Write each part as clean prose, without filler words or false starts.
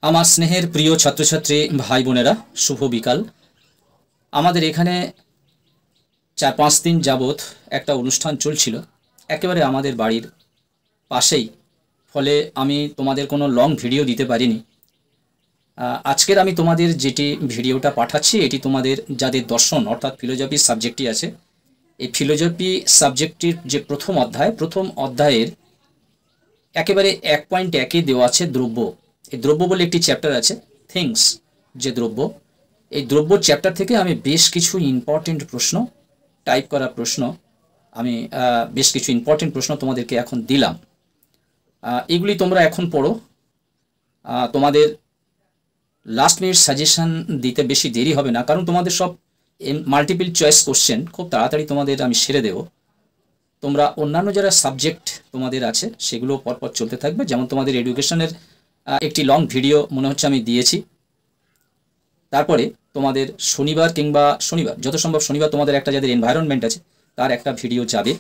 আমার স্নেহের প্রিয় ছাত্রছাত্রী ভাই বোনেরা, শুভ বিকাল। আমাদের এখানে 4-5 দিন যাবৎ একটা অনুষ্ঠান চলছিল একেবারে আমাদের বাড়ির পাশেই। ফলে আমি তোমাদের কোনো লং ভিডিও দিতে পারিনি। আজকের আমি তোমাদের যেটি ভিডিওটা পাঠাচ্ছি এটি তোমাদের যাদের দর্শন অর্থাৎ ফিলোজফি সাবজেক্টটি আছে, এই ফিলোজফি সাবজেক্টটির যে প্রথম অধ্যায়ের একেবারে 1.1-এ দেওয়া আছে দ্রব্য। এই দ্রব্য বলে একটি চ্যাপ্টার আছে, থিংস যে দ্রব্য, এই দ্রব্য চ্যাপ্টার থেকে আমি বেশ কিছু ইম্পর্টেন্ট প্রশ্ন, টাইপ করা প্রশ্ন, আমি বেশ কিছু ইম্পর্টেন্ট প্রশ্ন তোমাদেরকে এখন দিলাম। এগুলি তোমরা এখন পড়ো। তোমাদের লাস্ট মিনিট সাজেশন দিতে বেশি দেরি হবে না, কারণ তোমাদের সব মাল্টিপল চয়েস কোশ্চেন খুব তাড়াতাড়ি তোমাদের আমি সেরে দেব। তোমরা অন্যান্য যারা সাবজেক্ট তোমাদের আছে সেগুলো পরপর চলতে থাকবে। যেমন তোমাদের এডুকেশনের একটি লং ভিডিও মনে হচ্ছে আমি দিয়েছি। তারপরে তোমাদের শনিবার যত সম্ভব শনিবার তোমাদের একটা যাদের এনভায়রনমেন্ট আছে তার একটা ভিডিও যাবে।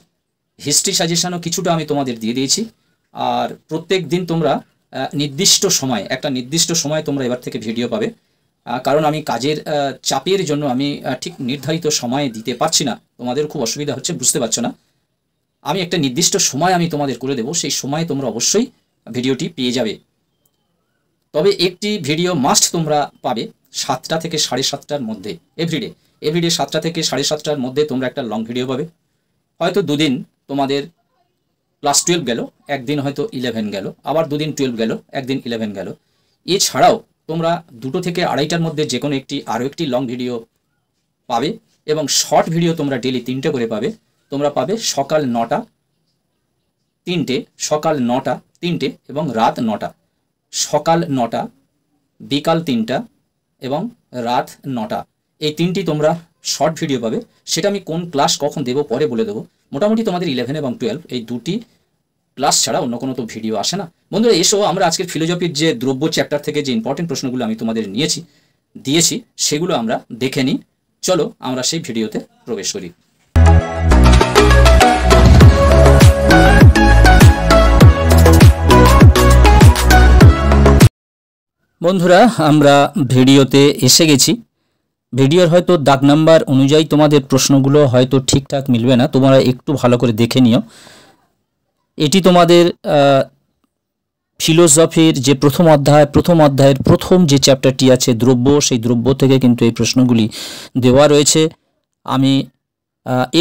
হিস্ট্রি সাজেশনও কিছুটা আমি তোমাদের দিয়ে দিয়েছি। আর প্রত্যেক দিন তোমরা একটা নির্দিষ্ট সময় তোমরা এবার থেকে ভিডিও পাবে, কারণ আমি কাজের চাপের জন্য আমি ঠিক নির্ধারিত সময়ে দিতে পারছি না। তোমাদের খুব অসুবিধা হচ্ছে, বুঝতে পারছো না। আমি একটা নির্দিষ্ট সময় আমি তোমাদের করে দেব, সেই সময় তোমরা অবশ্যই ভিডিওটি পেয়ে যাবে। তবে একটি ভিডিও মাস্ট তোমরা পাবে 7টা থেকে 7:30টার মধ্যে, এভরিডে 7টা থেকে 7:30টার মধ্যে তোমরা একটা লং ভিডিও পাবে। হয়তো দুদিন তোমাদের ক্লাস 12 গেল, একদিন হয়তো 11 গেল, আবার দুদিন 12 গেল, একদিন 11 গেল। এছাড়াও তোমরা 2টো থেকে 2:30টার মধ্যে যে কোনো আরও একটি লং ভিডিও পাবে, এবং শর্ট ভিডিও তোমরা ডেলি 3টে করে পাবে। তোমরা পাবে সকাল 9টা, 3টে এবং রাত 9টা। সকাল 9টা, বিকাল 3টা এবং রাত 9টা, এই 3টি তোমরা শর্ট ভিডিও পাবে। সেটা আমি কোন ক্লাস কখন দেবো পরে বলে দেবো। মোটামুটি তোমাদের 11 এবং 12 এই দুটি ক্লাস ছাড়া অন্য কোনো তো ভিডিও আসে না। বন্ধুরা এসো, আমরা আজকের ফিলোজফির যে দ্রব্য চ্যাপ্টার থেকে যে ইম্পর্টেন্ট প্রশ্নগুলো আমি তোমাদের দিয়েছি সেগুলো আমরা দেখে নিই। চলো আমরা সেই ভিডিওতে প্রবেশ করি। বন্ধুরা আমরা ভিডিওতে এসে গেছি। ভিডিওর হয়তো দাগ নাম্বার অনুযায়ী তোমাদের প্রশ্নগুলো হয়তো ঠিকঠাক মিলবে না, তোমরা একটু ভালো করে দেখে নিও। এটি তোমাদের ফিলোসফির যে প্রথম অধ্যায়ের প্রথম যে চ্যাপ্টারটি আছে দ্রব্য, সেই দ্রব্য থেকে কিন্তু এই প্রশ্নগুলি দেওয়া রয়েছে। আমি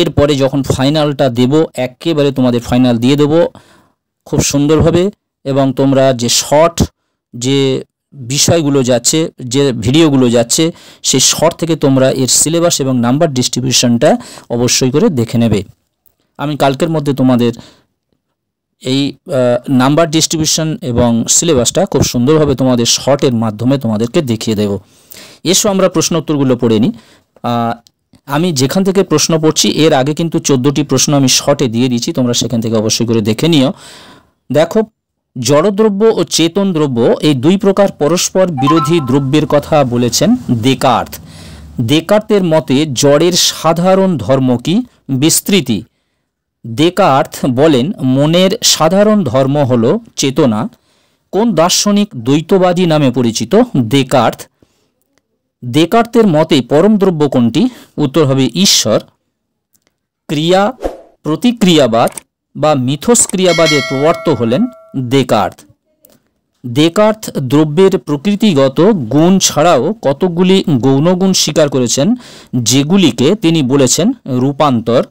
এরপরে যখন ফাইনালটা দেব একেবারে তোমাদের ফাইনাল দিয়ে দেব খুব সুন্দরভাবে, এবং তোমরা যে শর্ট যে বিষয়গুলো যাচ্ছে, যে ভিডিওগুলো যাচ্ছে, সেই শর্ট থেকে তোমরা এর সিলেবাস এবং নাম্বার ডিস্ট্রিবিউশনটা অবশ্যই করে দেখে নেবে। আমি কালকের মধ্যে তোমাদের এই নাম্বার ডিস্ট্রিবিউশন এবং সিলেবাসটা খুব সুন্দরভাবে তোমাদের শর্টের মাধ্যমে তোমাদেরকে দেখিয়ে দেব। এসো আমরা প্রশ্ন উত্তরগুলো পড়ে নিই। আমি যেখান থেকে প্রশ্ন পড়ছি এর আগে কিন্তু 14টি প্রশ্ন আমি শর্টে দিয়ে দিয়েছি, তোমরা সেখান থেকে অবশ্যই করে দেখে নিও। দেখো, জড়দ্রব্য ও চেতন দ্রব্য এই দুই প্রকার পরস্পর বিরোধী দ্রব্যের কথা বলেছেন দেকার্ত। দেকার্তের মতে জড়ের সাধারণ ধর্ম কি? বিস্তৃতি। দেকার্ত বলেন মনের সাধারণ ধর্ম হল চেতনা। কোন দার্শনিক দ্বৈতবাদী নামে পরিচিত? দেকার্ত। দেকার্তের মতে পরম দ্রব্য কোনটি? উত্তর হবে ঈশ্বর। ক্রিয়া প্রতিক্রিয়াবাদ বা মিথস্ক্রিয়াবাদের প্রবর্তক হলেন দেকার্ত। দেকার্ত দ্রব্যের প্রকৃতিগত গুণ ছাড়াও কতকগুলি গৌণ গুণ স্বীকার করেছেন, যেগুলিকে তিনি বলেছেন রূপান্তর।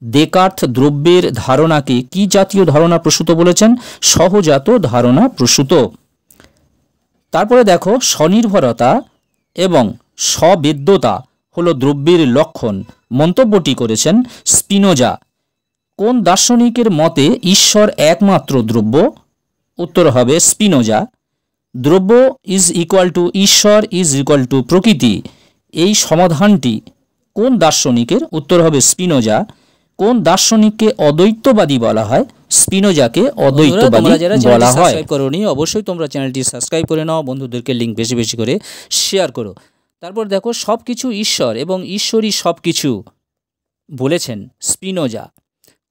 দেকার্ত দ্রব্যের ধারণাকে কি জাতীয় ধারণা প্রসূত বলেছেন? সহজাত ধারণা প্রসূত। তারপরে দেখো, স্বনির্ভরতা এবং স্ববেদ্যতা হলো দ্রব্যের লক্ষণ মন্তব্যটি করেছেন স্পিনোজা। কোন দার্শনিকের মতে ঈশ্বর একমাত্র দ্রব্য? উত্তর হবে স্পিনোজা। দ্রব্য ইজ ইকুয়াল টু ঈশ্বর ইজ ইকুয়াল টু প্রকৃতি, এই সমাধানটি কোন দার্শনিকের? উত্তর হবে স্পিনোজা। কোন দার্শনিককে অদ্বৈতবাদী বলা হয়? স্পিনোজাকে অদ্বৈতবাদী বলা হয়। অবশ্যই তোমরা চ্যানেলটি সাবস্ক্রাইব করে নাও, বন্ধুদেরকে লিঙ্ক বেশি বেশি করে শেয়ার করো। তারপর দেখো, সবকিছু ঈশ্বর এবং ঈশ্বরই সবকিছু বলেছেন স্পিনোজা।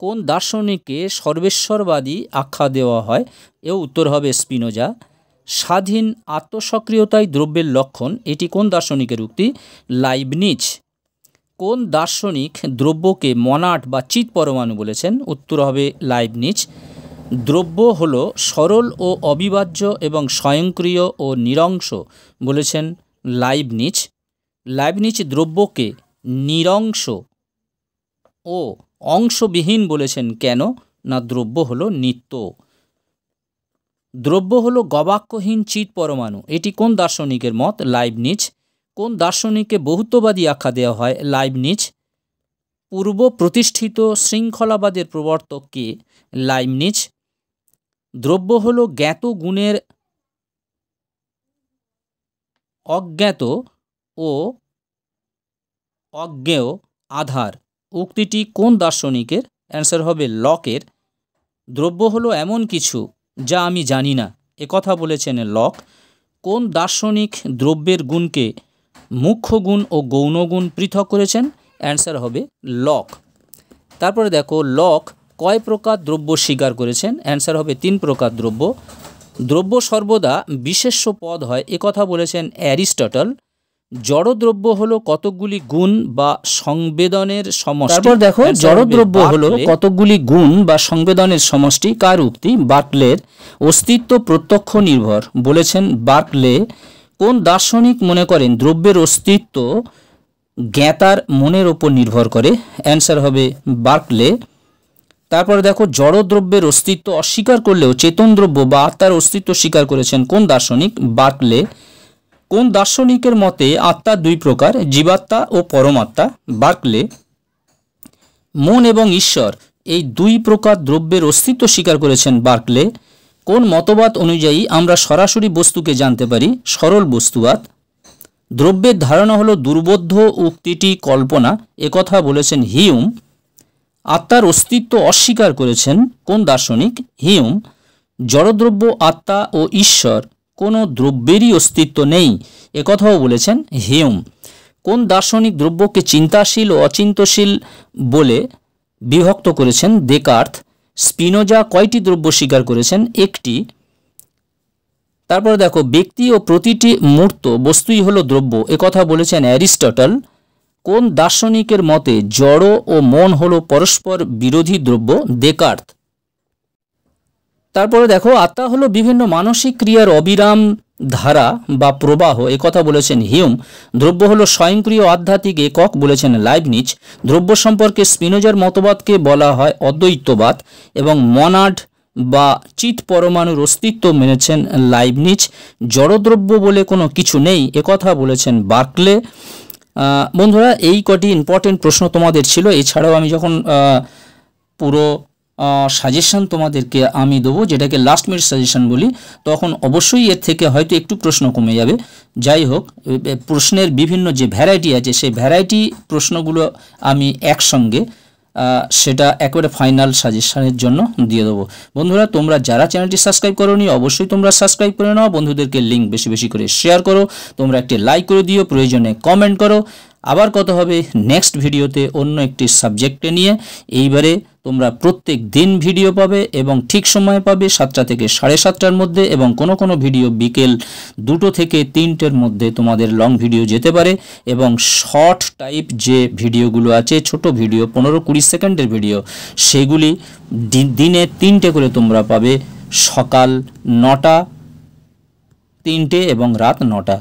কোন দার্শনিককে সর্বেশ্বরবাদী আখ্যা দেওয়া হয়? এও উত্তর হবে স্পিনোজা। স্বাধীন আত্মসক্রিয়তাই দ্রব্যের লক্ষণ, এটি কোন দার্শনিকের উক্তি? লাইবনিজ। কোন দার্শনিক দ্রব্যকে মনাড বা চিৎ পরমাণু বলেছেন? উত্তর হবে লাইবনিজ। দ্রব্য হলো সরল ও অবিভাজ্য এবং স্বয়ংক্রিয় ও নিরংশ বলেছেন লাইবনিজ। লাইবনিজ দ্রব্যকে নিরংশ ও অংশবিহীন বলেছেন কেন? না, দ্রব্য হলো নিত্য। দ্রব্য হলো গবাক্ষহীন চিৎ পরমাণু, এটি কোন দার্শনিকের মত? লাইবনিজ। কোন দার্শনিককে বহুত্ববাদী আখ্যা দেওয়া হয়? লাইবনিজ। পূর্ব প্রতিষ্ঠিত শৃঙ্খলাবাদের প্রবর্তক কে? লাইবনিজ। দ্রব্য হলো জ্ঞাত গুণের অজ্ঞাত ও অজ্ঞেয় আধার, উক্তিটি কোন দার্শনিকের? অ্যান্সার হবে লকের। দ্রব্য হলো এমন কিছু যা আমি জানি না, একথা বলেছেন লক। কোন দার্শনিক দ্রব্যের গুণকে মুখ্য গুণ ও গৌণ গুণ পৃথক করেছেন? অ্যান্সার হবে লক। তারপরে দেখো, লক কয় প্রকার দ্রব্য স্বীকার করেছেন? অ্যান্সার হবে 3 প্রকার দ্রব্য। দ্রব্য সর্বদা বিশেষ্য পদ হয়, একথা বলেছেন অ্যারিস্টটল। জড়দ্রব্য হলো কতকগুলি গুণ বা সংবেদনের সমষ্টি। তারপর দেখো, জড়দ্রব্য হলো কতকগুলি গুণ বা সংবেদনের সমষ্টি, কার উক্তি? বার্কলের। অস্তিত্ব প্রত্যক্ষ নির্ভর বলেছেন বার্কলে। কোন দার্শনিক মনে করেন দ্রব্যের অস্তিত্ব জ্ঞাতার মনের ওপর নির্ভর করে? অ্যান্সার হবে বার্কলে। তারপরে দেখো, জড়দ্রব্যের অস্তিত্ব অস্বীকার করলেও চেতন দ্রব্য বা আত্মার অস্তিত্ব স্বীকার করেছেন কোন দার্শনিক? বার্কলে। কোন দার্শনিকের মতে আত্মা 2 প্রকার, জীবাত্মা ও পরমাত্মা? বার্কলে। মন এবং ঈশ্বর এই 2 প্রকার দ্রব্যের অস্তিত্ব স্বীকার করেছেন বার্কলে। কোন মতবাদ অনুযায়ী আমরা সরাসরি বস্তুকে জানতে পারি? সরল বস্তুবাদ। দ্রব্যের ধারণা হলো দুর্বোধ্য, উক্তিটি কল্পনা, একথা বলেছেন হিউম। আত্মার অস্তিত্ব অস্বীকার করেছেন কোন দার্শনিক? হিউম। জড়দ্রব্য, আত্মা ও ঈশ্বর কোনো দ্রব্যেরই অস্তিত্ব নেই, একথাও বলেছেন হিউম। কোন দার্শনিক দ্রব্যকে চিন্তাশীল ও অচিন্তশীল বলে বিভক্ত করেছেন? দেকার্ত। স্পিনোজা কয়টি দ্রব্য স্বীকার করেছেন? 1টি। তারপর দেখো, ব্যক্তি ও প্রতিটি মূর্ত বস্তুই হলো দ্রব্য, একথা বলেছেন অ্যারিস্টটল। কোন দার্শনিকের মতে জড় ও মন হলো পরস্পর বিরোধী দ্রব্য? দেকার্ত। তারপরে দেখো, আত্মা হলো বিভিন্ন মানসিক ক্রিয়ার অবিরাম ধারা বা প্রবাহ, একথা বলেছেন হিউম। দ্রব্য হলো স্বয়ংক্রিয় আধ্যাত্মিক একক বলেছেন লাইবনিজ। দ্রব্য সম্পর্কে স্পিনোজার মতবাদকে বলা হয় অদ্বৈতবাদ এবং মনাড বা চিৎ পরমাণুর অস্তিত্ব মেনেছেন লাইবনিজ। জড়দ্রব্য বলে কোনো কিছু নেই, একথা বলেছেন বার্কলে। বন্ধুরা, এই কটি ইম্পর্টেন্ট প্রশ্ন তোমাদের ছিল। এছাড়াও আমি যখন পুরো সাজেশন তোমাদেরকে আমি দেবো, যেটাকে লাস্ট মিনিট সাজেশন বলি, তখন অবশ্যই এর থেকে হয়তো একটু প্রশ্ন কমে যাবে। যাই হোক, প্রশ্নের বিভিন্ন যে ভ্যারাইটি আছে সেই ভ্যারাইটি প্রশ্নগুলো আমি একসঙ্গে সেটা একেবারে ফাইনাল সাজেশনের জন্য দিয়ে দেবো। বন্ধুরা, তোমরা যারা চ্যানেলটি সাবস্ক্রাইব করোনি অবশ্যই তোমরা সাবস্ক্রাইব করে নাও, বন্ধুদেরকে লিঙ্ক বেশি বেশি করে শেয়ার করো, তোমরা একটি লাইক করে দিও, প্রয়োজনে কমেন্ট করো। আবার কথা হবে নেক্সট ভিডিওতে অন্য একটি সাবজেক্টে নিয়ে। এইবারে তোমরা প্রত্যেক দিন ভিডিও পাবে এবং ঠিক সময় পাবে 7টা থেকে 7:30টার মধ্যে, এবং কোনো কোনো ভিডিও বিকেল 2টো থেকে 3টের মধ্যে তোমাদের লং ভিডিও যেতে পারে। এবং শর্ট টাইপ যে ভিডিওগুলো আছে, ছোট ভিডিও 15-20 সেকেন্ডের ভিডিও, সেগুলি দিনে 3টে করে তোমরা পাবে, সকাল 9টা, 3টে এবং রাত 9টা।